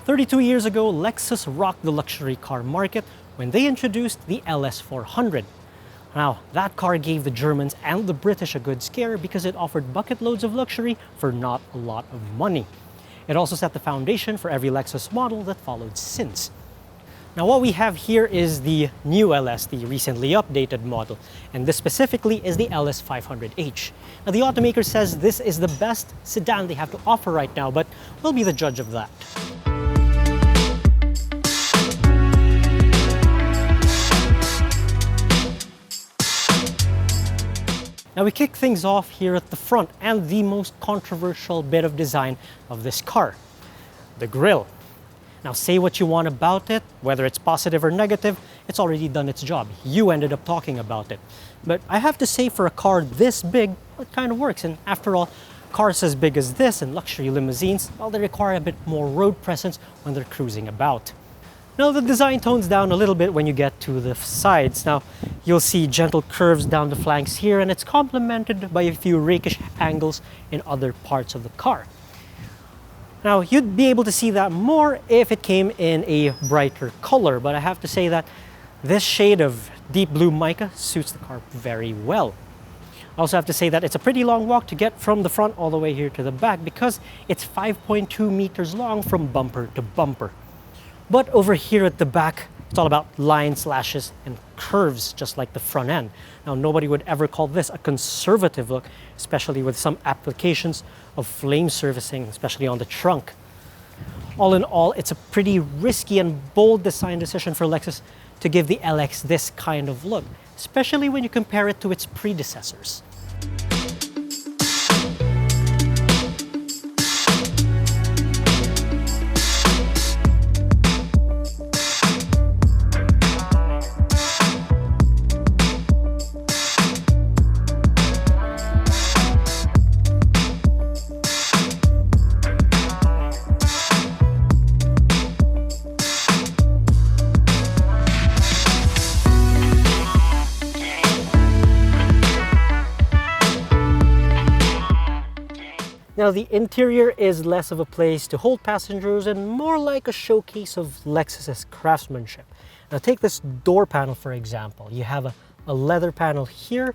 32 years ago, Lexus rocked the luxury car market when they introduced the LS 400. Now, that car gave the Germans and the British a good scare because it offered bucket loads of luxury for not a lot of money. It also set the foundation for every Lexus model that followed since. Now, what we have here is the new LS, the recently updated model, and this specifically is the LS 500h. Now, the automaker says this is the best sedan they have to offer right now, but we'll be the judge of that. Now, we kick things off here at the front and the most controversial bit of design of this car, the grille. Now, say what you want about it, whether it's positive or negative, it's already done its job. You ended up talking about it. But I have to say, for a car this big, it kind of works. And after all, cars as big as this and luxury limousines, well, they require a bit more road presence when they're cruising about. Now, the design tones down a little bit when you get to the sides. Now, you'll see gentle curves down the flanks here, and it's complemented by a few rakish angles in other parts of the car. Now, you'd be able to see that more if it came in a brighter color, but I have to say that this shade of deep blue mica suits the car very well. I also have to say that it's a pretty long walk to get from the front all the way here to the back because it's 5.2 meters long from bumper to bumper. But over here at the back, it's all about lines, slashes, and curves, just like the front end. Now, nobody would ever call this a conservative look, especially with some applications of flame surfacing, especially on the trunk. All in all, it's a pretty risky and bold design decision for Lexus to give the LX this kind of look, especially when you compare it to its predecessors. Now, the interior is less of a place to hold passengers and more like a showcase of Lexus's craftsmanship. Now, take this door panel, for example. You have a leather panel here,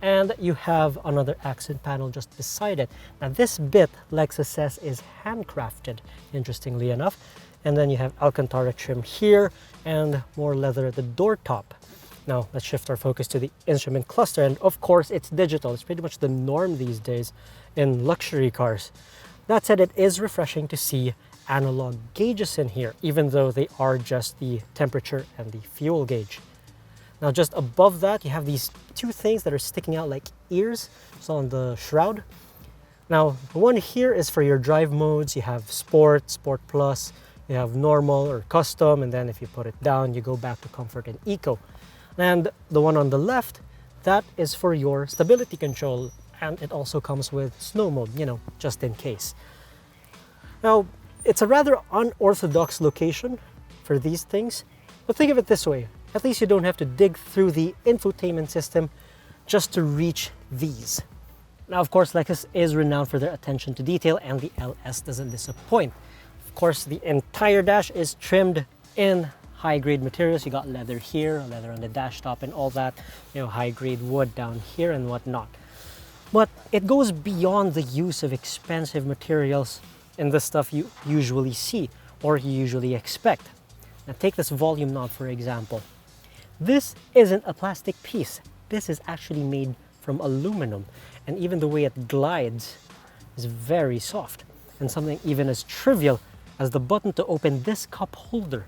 and you have another accent panel just beside it. Now, this bit, Lexus says, is handcrafted, interestingly enough. And then you have Alcantara trim here and more leather at the door top. Now, let's shift our focus to the instrument cluster. And of course, it's digital. It's pretty much the norm these days in luxury cars. That said, it is refreshing to see analog gauges in here, even though they are just the temperature and the fuel gauge. Now, just above that, you have these two things that are sticking out like ears. So on the shroud. Now, the one here is for your drive modes. You have Sport, Sport Plus, you have Normal or Custom, and then if you put it down, you go back to Comfort and Eco. And the one on the left, that is for your stability control, and it also comes with snow mode, you know, just in case. Now, it's a rather unorthodox location for these things, but think of it this way. At least you don't have to dig through the infotainment system just to reach these. Now, of course, Lexus is renowned for their attention to detail, and the LS doesn't disappoint. Of course, the entire dash is trimmed in high-grade materials. You got leather here, leather on the dash top, and all that, you know, high-grade wood down here and whatnot. But it goes beyond the use of expensive materials in the stuff you usually see or you usually expect. Now, take this volume knob, for example. This isn't a plastic piece. This is actually made from aluminum, and even the way it glides is very soft. And something even as trivial as the button to open this cup holder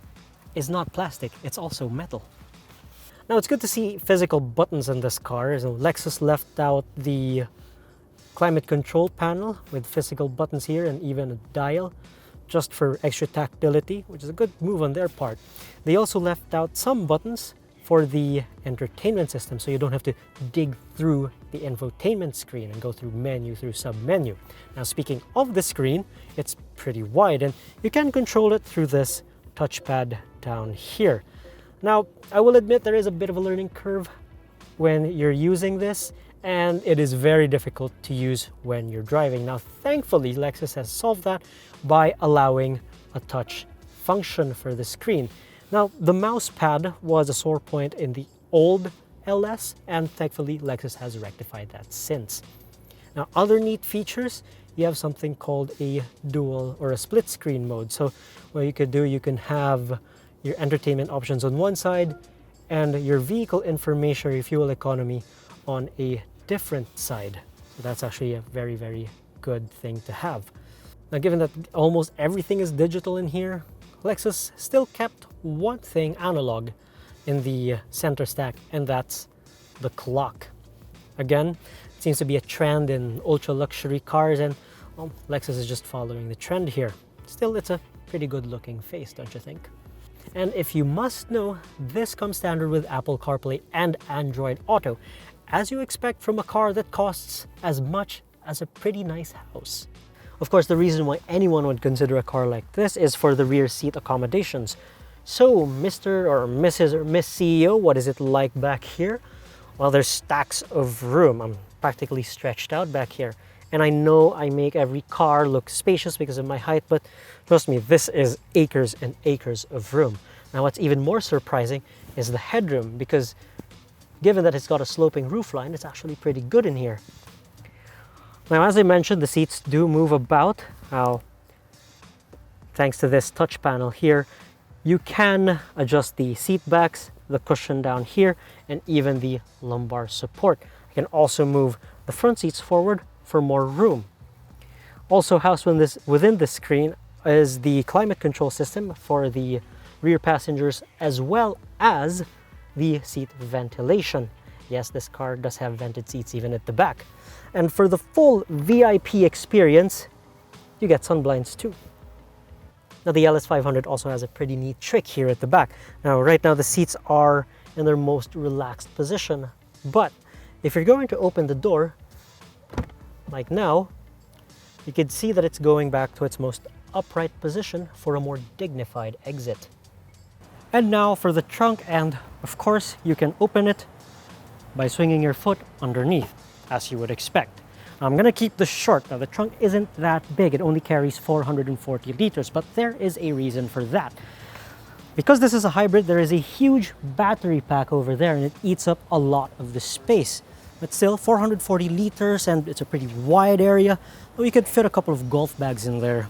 is not plastic, it's also metal. Now, it's good to see physical buttons in this car. So Lexus left out the climate control panel with physical buttons here and even a dial just for extra tactility, which is a good move on their part. They also left out some buttons for the entertainment system, so you don't have to dig through the infotainment screen and go through menu through sub-menu. Now, speaking of the screen, it's pretty wide and you can control it through this touchpad down here. Now, I will admit there is a bit of a learning curve when you're using this, and it is very difficult to use when you're driving. Now, thankfully, Lexus has solved that by allowing a touch function for the screen. Now, the mouse pad was a sore point in the old LS, and thankfully Lexus has rectified that since. Now, other neat features, you have something called a dual or a split screen mode. So what you could do, you can have your entertainment options on one side and your vehicle information or your fuel economy on a different side. So that's actually a very, very good thing to have. Now, given that almost everything is digital in here, Lexus still kept one thing analog in the center stack, and that's the clock. Again, it seems to be a trend in ultra luxury cars, and well, Lexus is just following the trend here. Still, it's a pretty good looking face, don't you think? And if you must know, this comes standard with Apple CarPlay and Android Auto, as you expect from a car that costs as much as a pretty nice house. Of course, the reason why anyone would consider a car like this is for the rear seat accommodations. So, Mr. or Mrs. or Miss CEO, what is it like back here? Well, there's stacks of room. I'm practically stretched out back here. And I know I make every car look spacious because of my height, but trust me, this is acres and acres of room. Now, what's even more surprising is the headroom, because given that it's got a sloping roofline, it's actually pretty good in here. Now, as I mentioned, the seats do move about. Now, thanks to this touch panel here, you can adjust the seat backs, the cushion down here, and even the lumbar support. You can also move the front seats forward for more room. Also housed within the screen is the climate control system for the rear passengers, as well as the seat ventilation. Yes, this car does have vented seats even at the back. And for the full VIP experience, you get sunblinds too. Now, the LS500 also has a pretty neat trick here at the back. Now, right now the seats are in their most relaxed position, but if you're going to open the door, like now, you can see that it's going back to its most upright position for a more dignified exit. And now for the trunk, and of course you can open it by swinging your foot underneath, as you would expect. I'm gonna keep this short. Now, the trunk isn't that big. It only carries 440 liters, but there is a reason for that. Because this is a hybrid, there is a huge battery pack over there, and it eats up a lot of the space. But still, 440 liters, and it's a pretty wide area. Well, you could fit a couple of golf bags in there.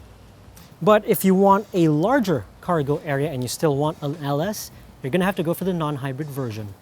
But if you want a larger cargo area and you still want an LS, you're gonna have to go for the non-hybrid version.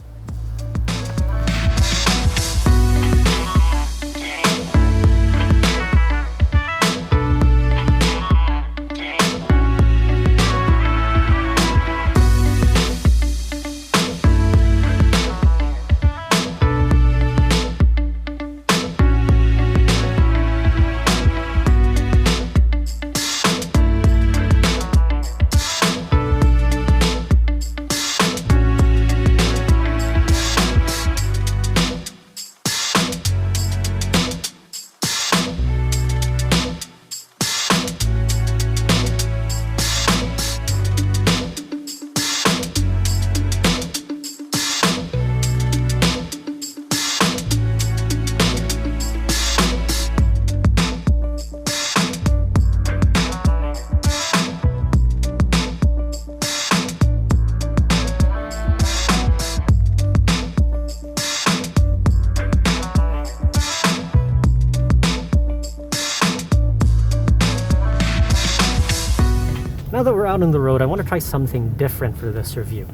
Now that we're out on the road, I want to try something different for this review.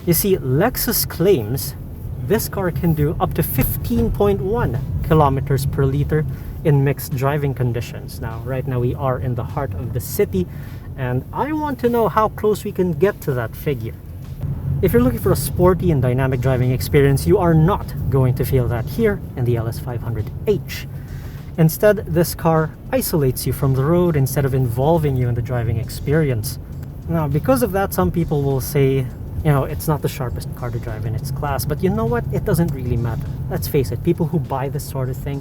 You see, Lexus claims this car can do up to 15.1 kilometers per liter in mixed driving conditions. Now, right now we are in the heart of the city, and I want to know how close we can get to that figure. If you're looking for a sporty and dynamic driving experience, you are not going to feel that here in the LS500H. Instead, this car isolates you from the road instead of involving you in the driving experience. Now, because of that, some people will say, you know, it's not the sharpest car to drive in its class, but you know what? It doesn't really matter. Let's face it, people who buy this sort of thing,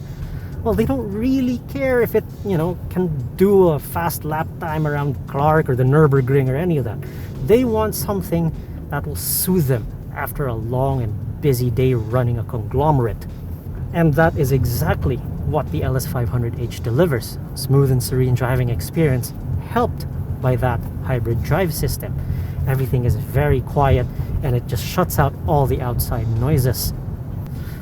well, they don't really care if it, you know, can do a fast lap time around Clark or the Nürburgring or any of that. They want something that will soothe them after a long and busy day running a conglomerate. And that is exactly what the LS500H delivers. Smooth and serene driving experience, helped by that hybrid drive system. Everything is very quiet and it just shuts out all the outside noises.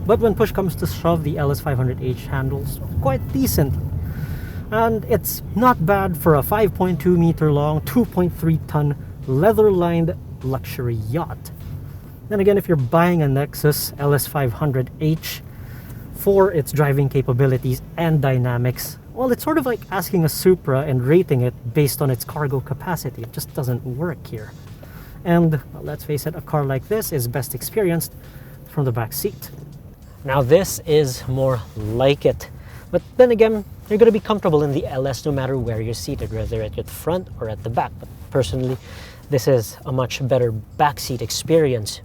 But when push comes to shove, the LS500H handles quite decently. And it's not bad for a 5.2 meter long, 2.3 ton leather-lined luxury yacht. Then again, if you're buying a Lexus LS500H for its driving capabilities and dynamics, well, it's sort of like asking a Supra and rating it based on its cargo capacity. It just doesn't work here. And well, let's face it, a car like this is best experienced from the back seat. Now this is more like it. But then again, you're going to be comfortable in the LS no matter where you're seated, whether at the front or at the back. But personally, this is a much better backseat experience.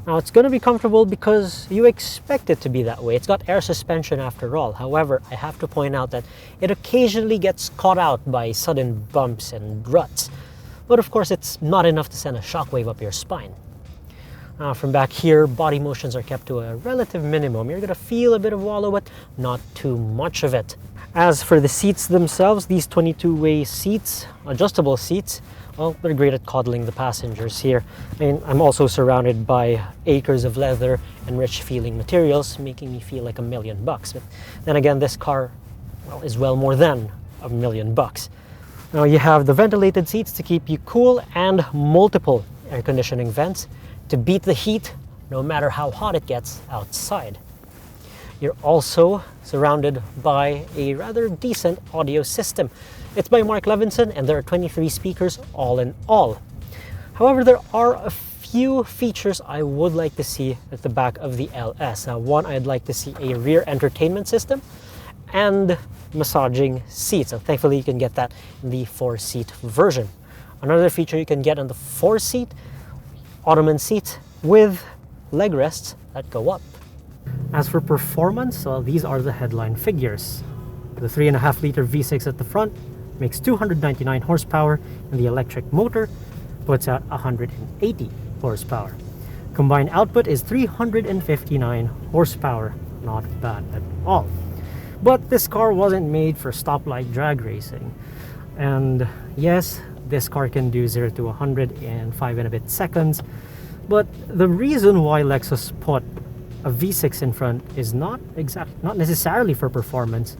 Now it's going to be comfortable because you expect it to be that way. It's got air suspension after all. However, I have to point out that it occasionally gets caught out by sudden bumps and ruts. But of course, it's not enough to send a shockwave up your spine. From back here, body motions are kept to a relative minimum. You're going to feel a bit of wallow, but not too much of it. As for the seats themselves, these 22-way seats, adjustable seats, well, they're great at coddling the passengers here. I mean, I'm also surrounded by acres of leather and rich feeling materials, making me feel like $1,000,000. But then again, this car, well, is well more than $1,000,000. Now you have the ventilated seats to keep you cool and multiple air conditioning vents to beat the heat no matter how hot it gets outside. You're also surrounded by a rather decent audio system. It's by Mark Levinson and there are 23 speakers all in all. However, there are a few features I would like to see at the back of the LS. Now, one, I'd like to see a rear entertainment system and massaging seats. So thankfully you can get that in the 4-seat version. Another feature you can get on the 4-seat ottoman seat with leg rests that go up. As for performance, well, these are the headline figures. The 3.5-liter V6 at the front makes 299 horsepower and the electric motor puts out 180 horsepower. Combined output is 359 horsepower. Not bad at all. But this car wasn't made for stoplight drag racing. And yes, this car can do 0 to 100 in 5 and a bit seconds. But the reason why Lexus put a V6 in front is not necessarily for performance,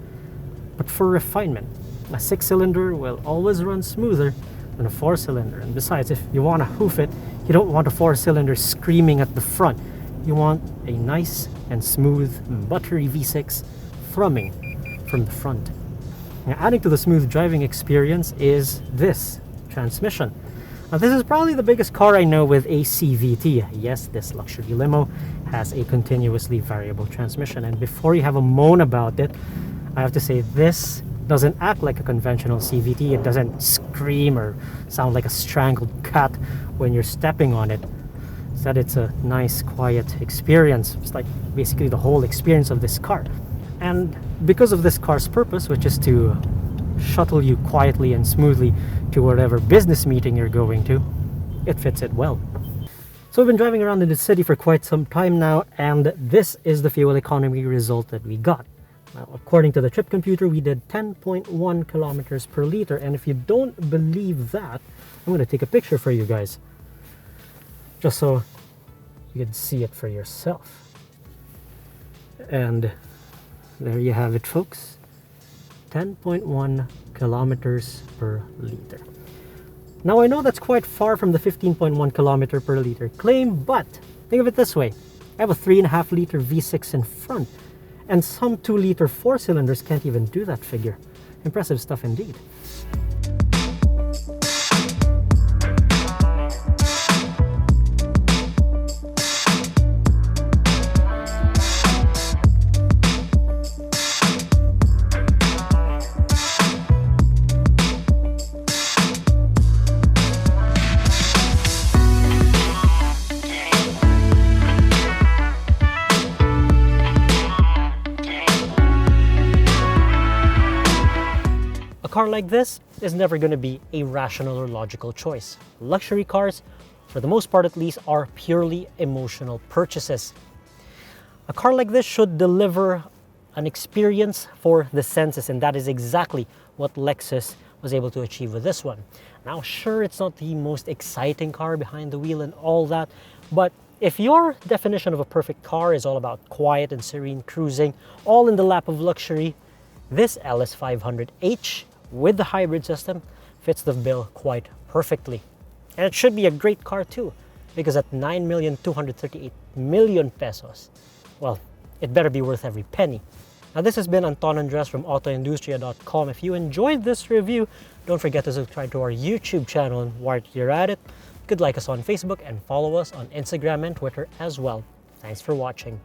but for refinement. A 6-cylinder will always run smoother than a 4-cylinder. And besides, if you want to hoof it, you don't want a 4-cylinder screaming at the front. You want a nice and smooth, buttery V6 thrumming from the front. Now, adding to the smooth driving experience is this transmission. Now, this is probably the biggest car I know with a CVT. Yes, this luxury limo has a continuously variable transmission. And before you have a moan about it, I have to say this doesn't act like a conventional CVT. It doesn't scream or sound like a strangled cat when you're stepping on it. Instead, it's a nice, quiet experience. It's like basically the whole experience of this car. And because of this car's purpose, which is to shuttle you quietly and smoothly to whatever business meeting you're going to, it fits it well. So we've been driving around in the city for quite some time now, and this is the fuel economy result that we got. Now, according to the trip computer, we did 10.1 kilometers per liter, and if you don't believe that, I'm going to take a picture for you guys, just so you can see it for yourself. And there you have it, folks. 10.1 kilometers per liter. Now, I know that's quite far from the 15.1 kilometer per liter claim, but think of it this way. I have a 3.5-liter V6 in front, and some 2-liter 4-cylinders can't even do that figure. Impressive stuff indeed. A car like this is never going to be a rational or logical choice. Luxury cars, for the most part at least, are purely emotional purchases. A car like this should deliver an experience for the senses, and that is exactly what Lexus was able to achieve with this one. Now, sure, it's not the most exciting car behind the wheel and all that, but if your definition of a perfect car is all about quiet and serene cruising, all in the lap of luxury, this LS500H with the hybrid system fits the bill quite perfectly. And it should be a great car too, because at 9,238,000,000 pesos, well, it better be worth every penny. Now, this has been Anton Andres from AutoIndustriya.com. If you enjoyed this review, don't forget to subscribe to our YouTube channel, and while you're at it, you could like us on Facebook and follow us on Instagram and Twitter as well. Thanks for watching.